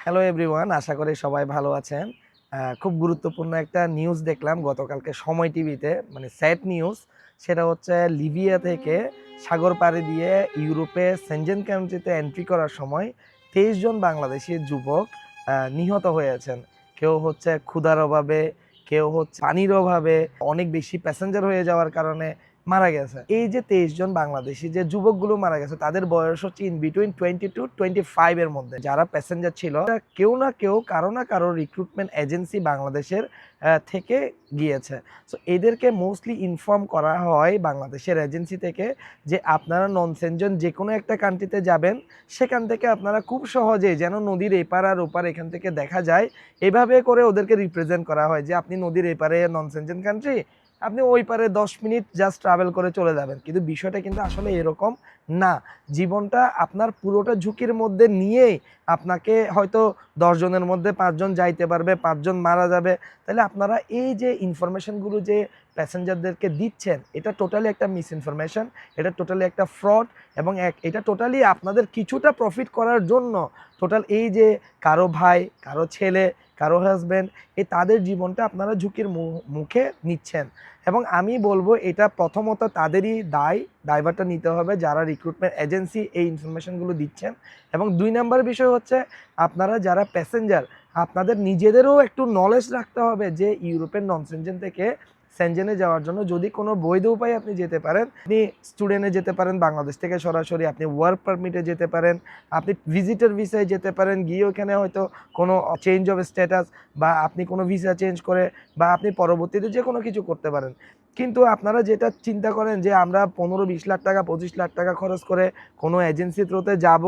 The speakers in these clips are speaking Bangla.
হ্যালো এভরিওয়ান, আশা করি সবাই ভালো আছেন। খুব গুরুত্বপূর্ণ একটা নিউজ দেখলাম গতকালকে সময় টিভিতে, মানে স্যাড নিউজ। সেটা হচ্ছে লিবিয়া থেকে সাগর পাড়ি দিয়ে ইউরোপে সেনজেন কান্ট্রিতে এন্ট্রি করার সময় 23 জন বাংলাদেশি যুবক নিহত হয়েছেন। কেউ হচ্ছে ক্ষুধার অভাবে, কেউ হচ্ছে পানির অভাবে, অনেক বেশি প্যাসেঞ্জার হয়ে যাওয়ার কারণে মারা গেছে। এই যে 23 জন বাংলাদেশি যে যুবকগুলো মারা গেছে, তাদের বয়স হচ্ছে ইন বিটুইন 20 টু 25 এর মধ্যে। যারা প্যাসেঞ্জার ছিল, কেউ না কেউ কারো না কারো রিক্রুটমেন্ট এজেন্সি বাংলাদেশের থেকে গিয়েছে। সো এদেরকে মোস্টলি ইনফর্ম করা হয় বাংলাদেশের এজেন্সি থেকে যে আপনারা নন সেনজেন যে কোনো একটা কান্ট্রিতে যাবেন, সেখান থেকে আপনারা খুব সহজেই যেন নদীর এপার আর ওপার এখান থেকে দেখা যায়, এভাবে করে ওদেরকে রিপ্রেজেন্ট করা হয় যে আপনি নদীর এপারে নন সেনজেন কান্ট্রি, আপনি ওই পারে 10 মিনিট জাস্ট ট্রাভেল করে চলে যাবেন। কিন্তু বিষয়টা কিন্তু আসলে এরকম না। জীবনটা আপনার পুরোটা ঝুঁকির মধ্যে নিয়েই আপনাকে হয়তো 10 জনের মধ্যে 5 জন যাইতে পারবে, 5 জন মারা যাবে। তাহলে আপনারা এই যে ইনফরমেশনগুলো যে প্যাসেঞ্জারদেরকে দিচ্ছেন, এটা টোটালি একটা মিস ইনফরমেশন, এটা টোটালি একটা ফ্রড, এবং এটা টোটালি আপনাদের কিছুটা প্রফিট করার জন্য টোটাল এই যে কারো ভাই, কারো ছেলে, কারো হাজব্যান্ড, এই তাদের জীবনটা আপনারা ঝুঁকির মুখে নিচ্ছেন। এবং আমি বলবো এটা প্রথমত তাদেরই দায়ভারটা নিতে হবে যারা রিক্রুটমেন্ট এজেন্সি এই ইনফরমেশনগুলো দিচ্ছেন। এবং 2 নাম্বার বিষয় হচ্ছে আপনারা যারা প্যাসেঞ্জার, আপনাদের নিজেদেরও একটু নলেজ রাখতে হবে যে ইউরোপের নন সেনজেন থেকে সেনজেনে যাওয়ার জন্য যদি কোনো বৈধ উপায়ে আপনি যেতে পারেন, আপনি স্টুডেন্টে যেতে পারেন বাংলাদেশ থেকে সরাসরি, আপনি ওয়ার্ক পারমিটে যেতে পারেন, আপনি ভিজিটর ভিসায় যেতে পারেন, গিয়ে ওখানে হয়তো কোনো চেঞ্জ অফ স্ট্যাটাস বা আপনি কোনো ভিসা চেঞ্জ করে বা আপনি পরবর্তীতে যে কোনো কিছু করতে পারেন। কিন্তু আপনারা যেটা চিন্তা করেন যে আমরা 15-20 লাখ টাকা 25 লাখ টাকা খরচ করে কোনো এজেন্সি থ্রুতে যাব,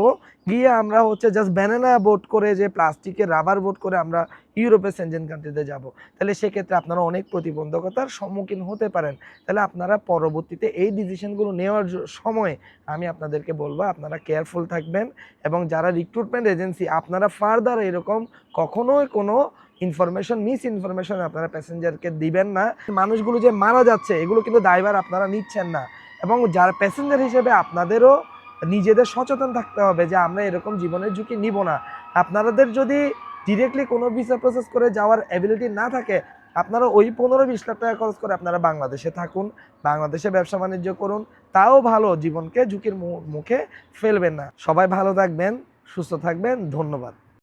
গিয়ে আমরা হচ্ছে জাস্ট ব্যানানা বোট করে, যে প্লাস্টিকের রাবার বোট করে আমরা ইউরোপের সেনজেন কান্ট্রিতে যাব, তাহলে সেক্ষেত্রে আপনারা অনেক প্রতিবন্ধকতার সম্মুখীন হতে পারেন। তাহলে আপনারা পরবর্তীতে এই ডিসিশনগুলো নেওয়ার সময় আমি আপনাদেরকে বলবো আপনারা কেয়ারফুল থাকবেন। এবং যারা রিক্রুটমেন্ট এজেন্সি, আপনারা ফার্দার এরকম কখনোই কোনো মিস ইনফরমেশন আপনারা প্যাসেঞ্জারকে দিবেন না। মানুষগুলো যে মারা যাচ্ছে, এগুলো কিন্তু দায়ভার আপনারা নিচ্ছেন না। এবং যারা প্যাসেঞ্জার হিসেবে আপনাদেরও নিজেদের সচেতন থাকতে হবে যে আমরা এরকম জীবনের ঝুঁকি নিব না। আপনাদের যদি ডিরেক্টলি কোনো ভিসা প্রসেস করে যাওয়ার অ্যাবিলিটি না থাকে, আপনারা ওই 15-20 লাখ টাকা খরচ করে আপনারা বাংলাদেশে থাকুন, বাংলাদেশে ব্যবসা বাণিজ্য করুন, তাও ভালো, জীবনকে ঝুঁকির মুখে ফেলবেন না। সবাই ভালো থাকবেন, সুস্থ থাকবেন, ধন্যবাদ।